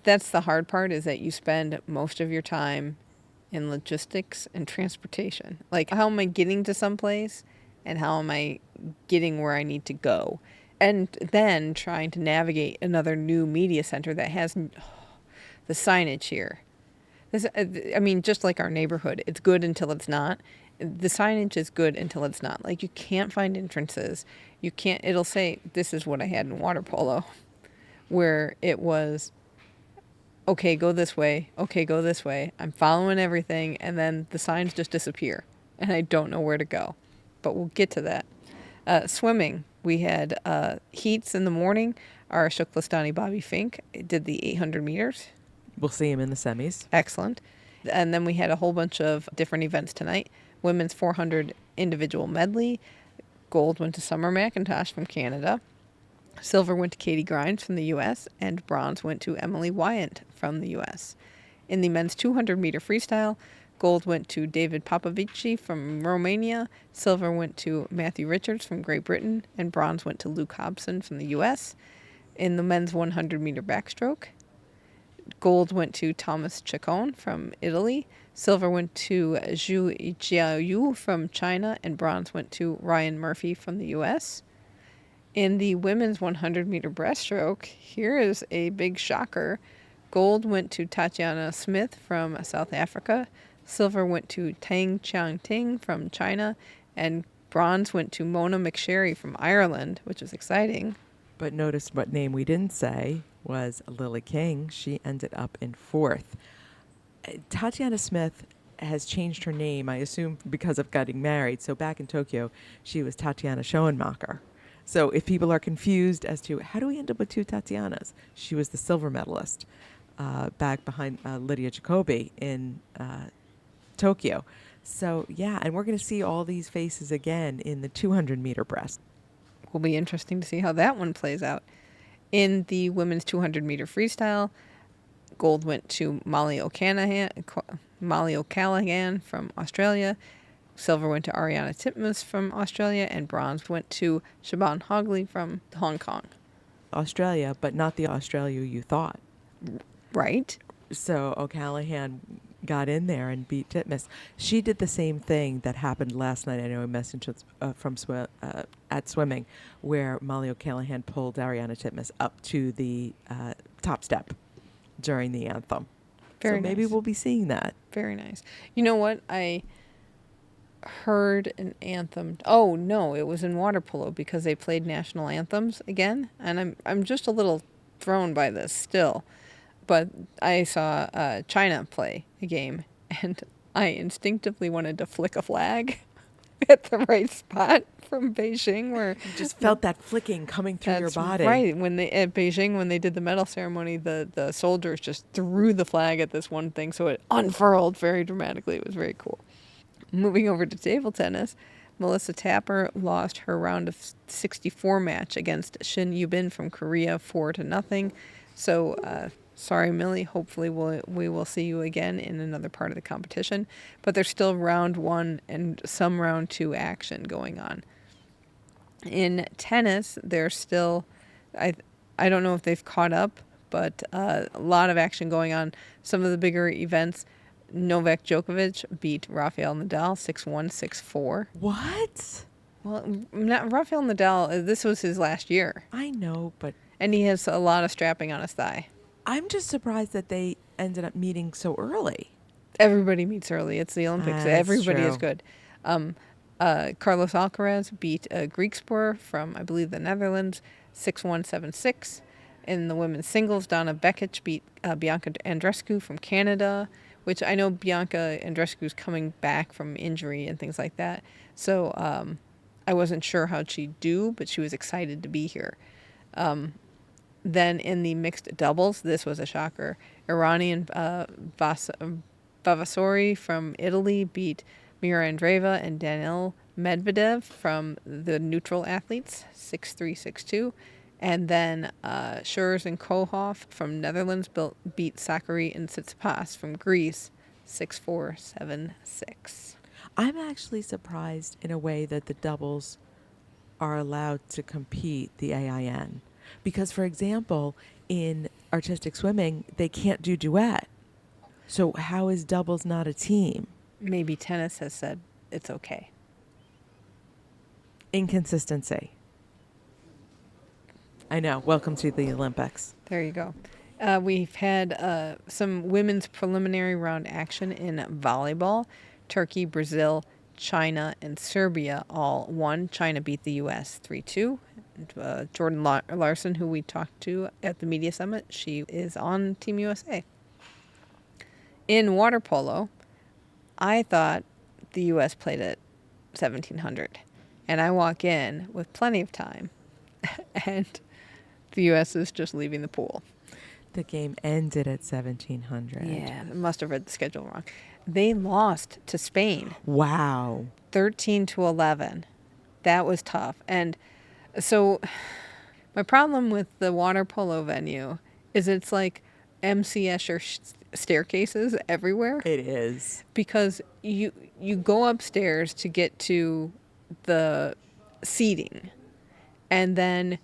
that's the hard part, is that you spend most of your time in logistics and transportation. Like, how am I getting to someplace and how am I getting where I need to go? And then trying to navigate another new media center that has the signage here. Just like our neighborhood, it's good until it's not. The signage is good until it's not. Like, you can't find entrances. It'll say, this is what I had in water polo, where it was, okay, go this way. Okay, go this way. I'm following everything. And then the signs just disappear and I don't know where to go, but we'll get to that. Swimming. We had heats in the morning. Our Shukhlastani Bobby Fink did the 800 meters. We'll see him in the semis. Excellent. And then we had a whole bunch of different events tonight. Women's 400 individual medley. Gold went to Summer McIntosh from Canada. Silver went to Katie Grimes from the U.S. And bronze went to Emily Wyant from the U.S. In the men's 200-meter freestyle, Gold went to David Popovici from Romania. Silver went to Matthew Richards from Great Britain. And bronze went to Luke Hobson from the U.S. In the men's 100-meter backstroke, gold went to Thomas Ciccone from Italy. Silver went to Zhu Jiaoyu from China. And bronze went to Ryan Murphy from the U.S. In the women's 100-meter breaststroke, here is a big shocker. Gold went to Tatiana Smith from South Africa. Silver went to Tang Chiang-Ting from China. And bronze went to Mona McSherry from Ireland, which is exciting. But notice what name we didn't say was Lily King. She ended up in 4th. Tatiana Smith has changed her name, I assume, because of getting married. So back in Tokyo, she was Tatiana Schoenmacher. So if people are confused as to how do we end up with 2 Tatianas, she was the silver medalist back behind Lydia Jacobi in Tokyo. So, yeah, and we're going to see all these faces again in the 200-meter breast. Will be interesting to see how that one plays out. In the women's 200-meter freestyle, gold went to Molly O'Callaghan from Australia. Silver went to Ariana Titmus from Australia, and bronze went to Siobhan Hogley from Hong Kong. Australia, but not the Australia you thought. Right? So O'Callaghan got in there and beat Titmus. She did the same thing that happened last night. I know a message from at swimming, where Molly O'Callaghan pulled Ariana Titmus up to the top step during the anthem. Very so maybe nice. we'll be seeing that. Very nice. You know what? I heard an anthem. Oh no, it was in water polo because they played national anthems again, and I'm just a little thrown by this still. But I saw China play a game, and I instinctively wanted to flick a flag at the right spot from Beijing, where You just felt that flicking coming through your body. Right. When they at Beijing, when they did the medal ceremony, the soldiers just threw the flag at this one thing, so it unfurled very dramatically. It was very cool. Moving over to table tennis, Melissa Tapper lost her round of 64 match against Shin Yubin from Korea 4-0. So, sorry, Millie. Hopefully we will see you again in another part of the competition. But there's still round 1 and some round 2 action going on. In tennis, there's still, I don't know if they've caught up, but a lot of action going on. Some of the bigger events. Novak Djokovic beat Rafael Nadal 6-1, 6-4. What? Well, Rafael Nadal, this was his last year. I know, but... And he has a lot of strapping on his thigh. I'm just surprised that they ended up meeting so early. Everybody meets early. It's the Olympics. That's Everybody true. is good. Carlos Alcaraz beat Griekspoor from, I believe, the Netherlands 6-1, 7-6. In the women's singles, Donna Bekic beat Bianca Andreescu from Canada, which I know Bianca Andreescu's coming back from injury and things like that. So I wasn't sure how she'd do, but she was excited to be here. Then in the mixed doubles, this was a shocker. Iranian Vavasori from Italy beat Mira Andreeva and Daniil Medvedev from the neutral athletes, 6-3, 6-2. And then Schurz and Kohoff from Netherlands beat Sakari and Tsitsipas from Greece, 6-4, 7-6. I'm actually surprised in a way that the doubles are allowed to compete, the AIN. Because, for example, in artistic swimming, they can't do duet. So how is doubles not a team? Maybe tennis has said it's okay. Inconsistency. I know. Welcome to the Olympics. There you go. We've had some women's preliminary round action in volleyball. Turkey, Brazil, China, and Serbia all won. China beat the U.S. 3-2. Jordan Larson, who we talked to at the Media Summit, she is on Team USA. In water polo, I thought the U.S. played at 1700. And I walk in with plenty of time. And the U.S. is just leaving the pool. The game ended at 1700. Yeah, I must have read the schedule wrong. They lost to Spain. Wow. 13-11. That was tough. And so my problem with the water polo venue is it's like MCS or staircases everywhere. It is. Because you go upstairs to get to the seating, and then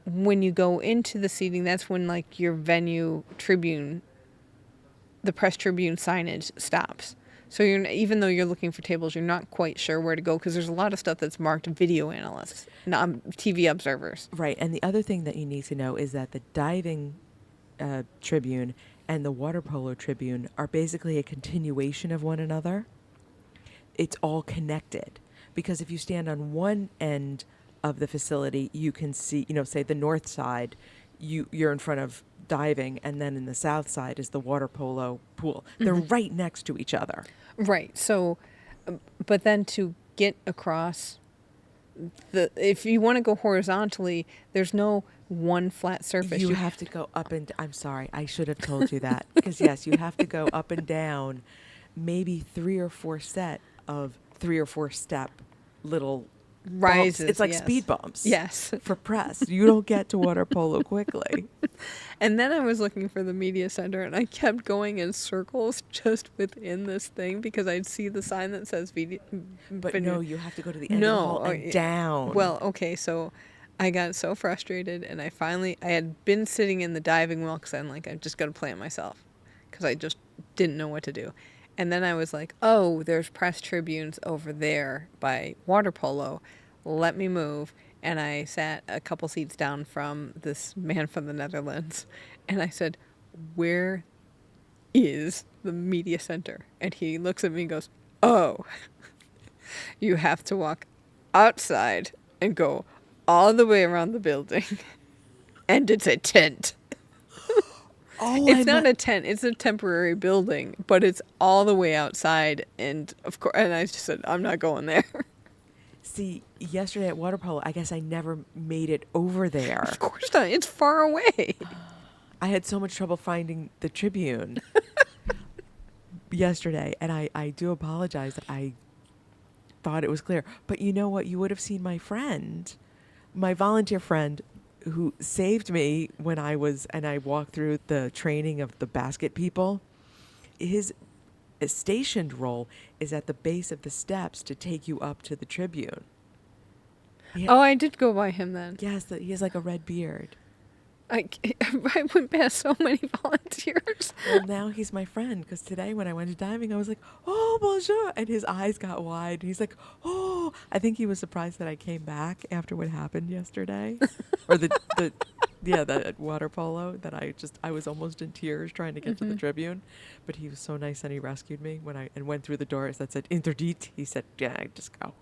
when you go into the seating, that's when like your venue tribune, the press tribune signage stops. So even though you're looking for tables, you're not quite sure where to go because there's a lot of stuff that's marked video analysts, not TV observers. Right. And the other thing that you need to know is that the diving tribune and the water polo tribune are basically a continuation of one another. It's all connected because if you stand on one end of the facility, you can see, say the north side, you're in front of diving, and then in the south side is the water polo pool. They're right next to each other. Right. So, but then to get across if you want to go horizontally, there's no one flat surface. You have to go up and, I'm sorry, I should have told you that. Because yes, you have to go up and down, maybe 3 or 4 set of 3 or 4 step little rises. Bumps. It's like yes. speed bumps. Yes. For press. You don't get to water polo quickly. And then I was looking for the media center, and I kept going in circles just within this thing because I'd see the sign that says video. But no, you have to go to the end of the hall and down. Well, okay, so I got so frustrated, and I had been sitting in the diving well because I'm like, I've just got to play it myself because I just didn't know what to do. And then I was like, oh, there's press tribunes over there by water polo. Let me move. And I sat a couple seats down from this man from the Netherlands. And I said, where is the media center? And he looks at me and goes, oh, you have to walk outside and go all the way around the building. And it's a tent. Oh, it's not a tent. It's a temporary building, but it's all the way outside. And of course, and I just said, I'm not going there. See, yesterday at water polo, I guess I never made it over there. Of course not. It's far away. I had so much trouble finding the Tribune yesterday, and I do apologize. I thought it was clear. But you know what? You would have seen my friend, my volunteer friend, who saved me when I walked through the training of the basket people. His stationed role is at the base of the steps to take you up to the Tribune. Oh, I did go by him then. Yes, he has like a red beard. I went past so many volunteers. Well, now he's my friend because today when I went to diving, I was like, oh, bonjour. And his eyes got wide. He's like, oh. I think he was surprised that I came back after what happened yesterday. Or the water polo that I was almost in tears trying to get to the Tribune. But he was so nice and he rescued me when I went through the doors that said, interdit. He said, yeah, just go.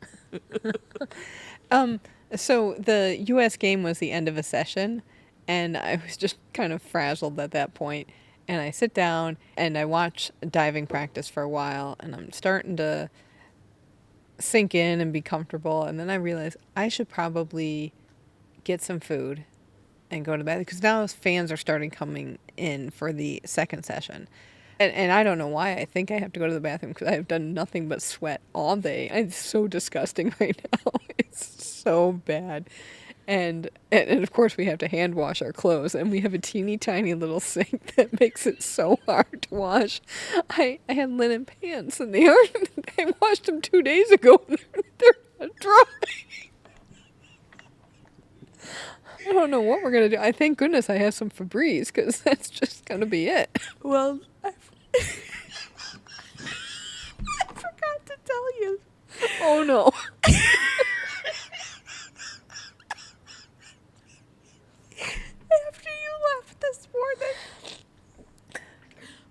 So the U.S. game was the end of a session. And I was just kind of frazzled at that point. And I sit down and I watch diving practice for a while. And I'm starting to sink in and be comfortable. And then I realize I should probably get some food and go to the bathroom. Because now fans are starting coming in for the second session. And I don't know why. I think I have to go to the bathroom because I have done nothing but sweat all day. It's so disgusting right now. It's so bad. And of course we have to hand wash our clothes, and we have a teeny tiny little sink that makes it so hard to wash. I had linen pants and I washed them 2 days ago and they're not dry. I don't know what we're going to do. I thank goodness I have some Febreze because that's just going to be it. Well, I forgot to tell you. Oh no. After you left this morning,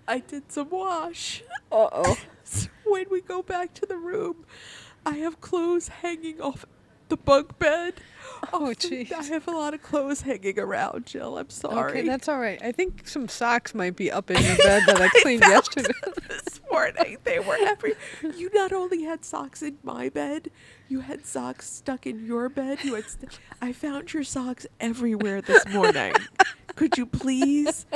I did some wash. Uh-oh. So when we go back to the room, I have clothes hanging off the bunk bed. Oh, jeez. I have a lot of clothes hanging around, Jill. I'm sorry. Okay, that's all right. I think some socks might be up in your bed that I cleaned yesterday. This morning, they were You not only had socks in my bed, you had socks stuck in your bed. I found your socks everywhere this morning. Could you please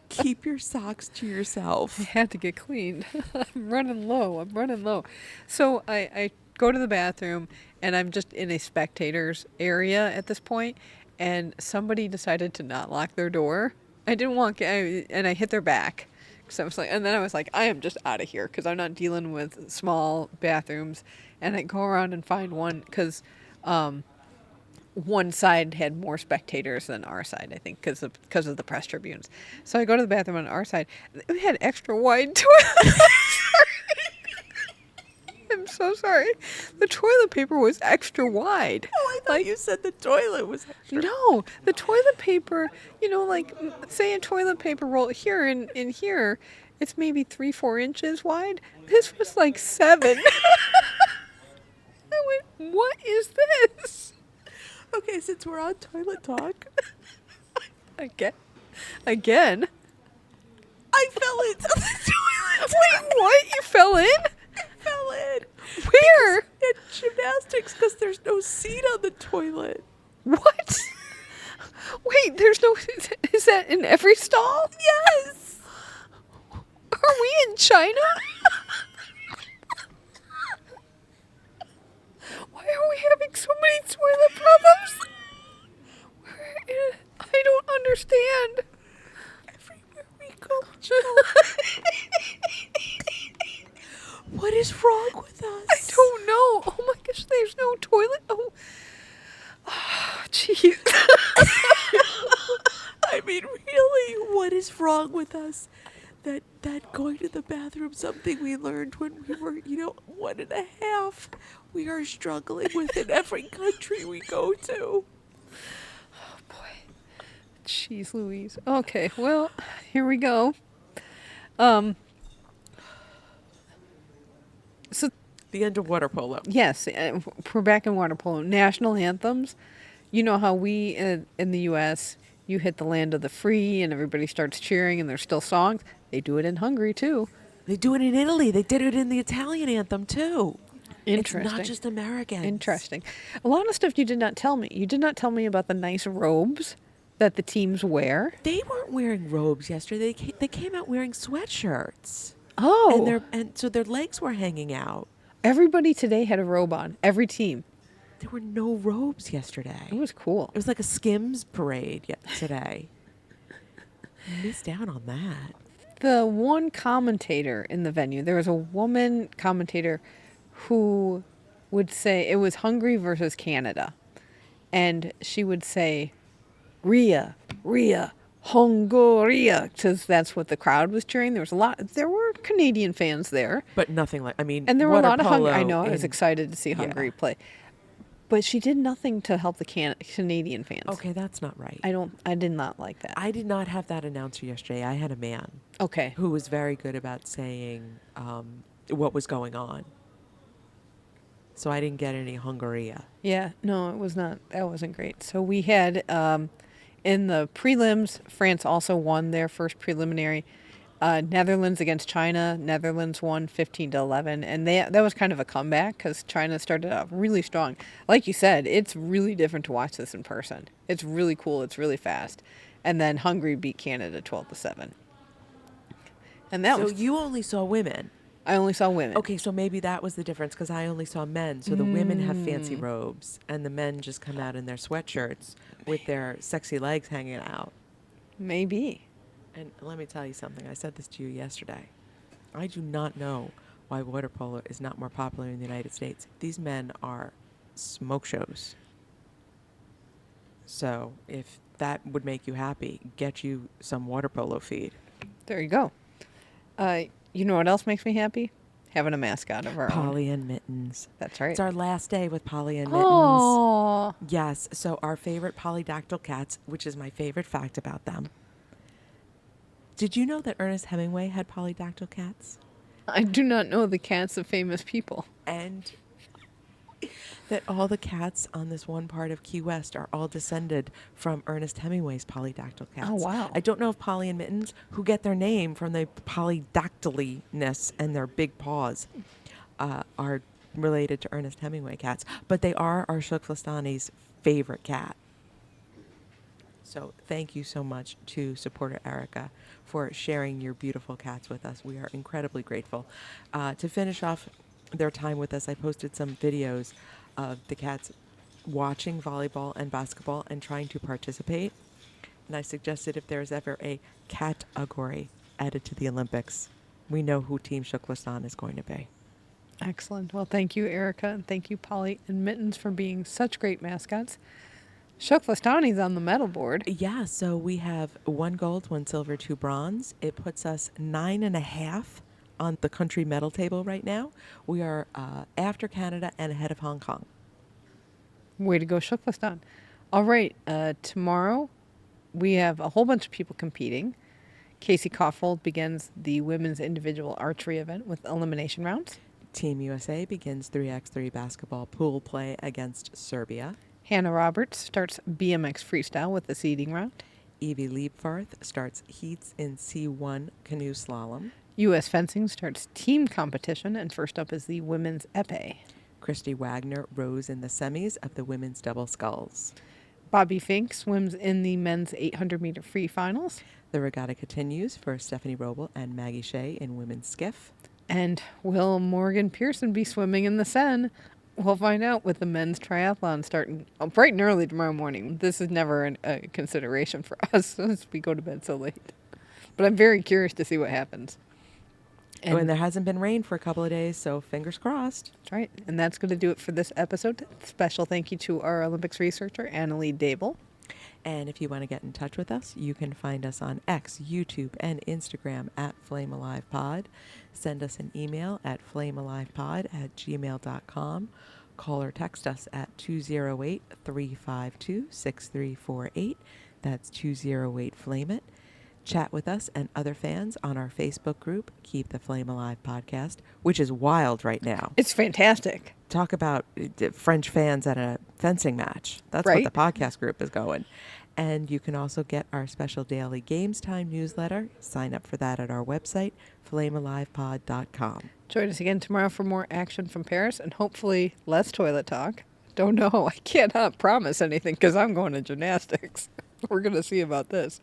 keep your socks to yourself? I had to get cleaned. I'm running low. So I go to the bathroom, and I'm just in a spectator's area at this point, and somebody decided to not lock their door. I didn't walk, and I hit their back. So I was like, and then I was like, I am just out of here because I'm not dealing with small bathrooms. And I go around and find one because one side had more spectators than our side, I think, because of the press tribunes. So I go to the bathroom on our side. We had extra wide toilets. I'm so sorry. The toilet paper was extra wide. Oh, I thought you said the toilet was extra. No, the toilet paper, like, say a toilet paper roll here in here, it's maybe 3-4 inches wide. This was like 7. I went, what is this? Okay, since we're on toilet talk, Again? I fell into the toilet. Wait, what? You fell in? I fell in. Where? At gymnastics, because there's no seat on the toilet. What? Wait, there's no... Is that in every stall? Yes. Are we in China? Why are we having so many toilet problems? I don't understand. Everywhere we go, what is wrong with us? I don't know. Oh my gosh, there's no toilet. Oh, jeez. I mean, really, what is wrong with us? That going to the bathroom, something we learned when we were, 1.5, we are struggling with in every country we go to. Oh boy. Jeez Louise. Okay, well, here we go. So The end of water polo. yes, we're back in water polo. National anthems. You know how we in the U.S. you hit the land of the free and everybody starts cheering and there's still songs. They do it in Hungary too. They do it in Italy. They did it in the Italian anthem too. Interesting. It's not just Americans. Interesting. A lot of stuff you did not tell me. You did not tell me about the nice robes that the teams wear. They weren't wearing robes yesterday. They came out wearing sweatshirts. Oh. And so their legs were hanging out. Everybody today had a robe on. Every team. There were no robes yesterday. It was cool. It was like a Skims parade today. Missed out on that. The one commentator in the venue, there was a woman commentator who would say it was Hungary versus Canada. And she would say, Ria, Hungaria, because that's what the crowd was cheering. There were Canadian fans there. But nothing like, And there were a lot of Hungary. I know, I was in- excited to see Hungary play. But she did nothing to help the Canadian fans. Okay, that's not right. I did not like that. I did not have that announcer yesterday. I had a man Okay. who was very good about saying what was going on. So I didn't get any Hungaria. Yeah, no, it was not. That wasn't great. So we had in the prelims, France also won their first preliminary. Netherlands against China. Netherlands won 15-11, and that was kind of a comeback because China started out really strong. Like you said, it's really different to watch this in person. It's really cool. It's really fast. And then Hungary beat Canada 12-7. And that So was. you only saw women. I only saw women. Okay, so maybe that was the difference because I only saw men. So the women have fancy robes, and the men just come out in their sweatshirts with their sexy legs hanging out. Maybe. And let me tell you something. I said this to you yesterday. I do not know why water polo is not more popular in the United States. These men are smoke shows. So if that would make you happy, get you some water polo feed. There you go. You know what else makes me happy? Having a mascot of our own. Polly and Mittens. That's right. It's our last day with Polly and Mittens. Oh. Yes. So our favorite polydactyl cats, which is my favorite fact about them. Did you know that Ernest Hemingway had polydactyl cats? I do not know the cats of famous people. And that all the cats on this one part of Key West are all descended from Ernest Hemingway's polydactyl cats. Oh, wow. I don't know if Polly and Mittens, who get their name from the polydactyliness and their big paws, are related to Ernest Hemingway cats. But they are our TKFLASTAN's favorite cat. So thank you so much to supporter Erica for sharing your beautiful cats with us. We are incredibly grateful. To finish off their time with us, I posted some videos of the cats watching volleyball and basketball and trying to participate. And I suggested if there's ever a category added to the Olympics, we know who Team TKFLASTAN is going to be. Excellent. Well, thank you, Erica, and thank you, Polly and Mittens, for being such great mascots. TKFLASTAN's on the medal board. Yeah, so we have 1 gold, 1 silver, 2 bronze. It puts us 9.5 on the country medal table right now. We are after Canada and ahead of Hong Kong. Way to go, TKFLASTAN. All right, tomorrow we have a whole bunch of people competing. Casey Kaufhold begins the women's individual archery event with elimination rounds. Team USA begins 3x3 basketball pool play against Serbia. Hannah Roberts starts BMX freestyle with the seeding round. Evie Liebfarth starts heats in C1 canoe slalom. U.S. fencing starts team competition, and first up is the women's épée. Christy Wagner rose in the semis of the women's double sculls. Bobby Fink swims in the men's 800-meter free finals. The regatta continues for Stephanie Roble and Maggie Shea in women's skiff. And will Morgan Pearson be swimming in the Seine? We'll find out with the men's triathlon starting bright and early tomorrow morning. This is never a consideration for us since we go to bed so late. But I'm very curious to see what happens. And there hasn't been rain for a couple of days, so fingers crossed. That's right. And that's going to do it for this episode. Special thank you to our Olympics researcher, Annalie Dable. And if you want to get in touch with us, you can find us on X, YouTube, and Instagram at FlameAlivePod. Send us an email at flamealivepod@gmail.com. Call or text us at 208-352-6348. That's 208-FLAME-IT. Chat with us and other fans on our Facebook group, Keep the Flame Alive Podcast, which is wild right now. It's fantastic. Talk about French fans at a fencing match. That's right? What the podcast group is going. And you can also get our special daily Games Time newsletter. Sign up for that at our website, flamealivepod.com. Join us again tomorrow for more action from Paris and hopefully less toilet talk. Don't know. I cannot promise anything because I'm going to gymnastics. We're going to see about this.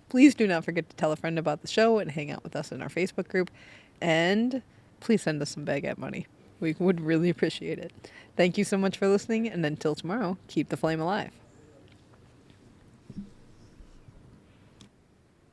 Please do not forget to tell a friend about the show and hang out with us in our Facebook group. And please send us some Baguette money. We would really appreciate it. Thank you so much for listening. And until tomorrow, keep the flame alive.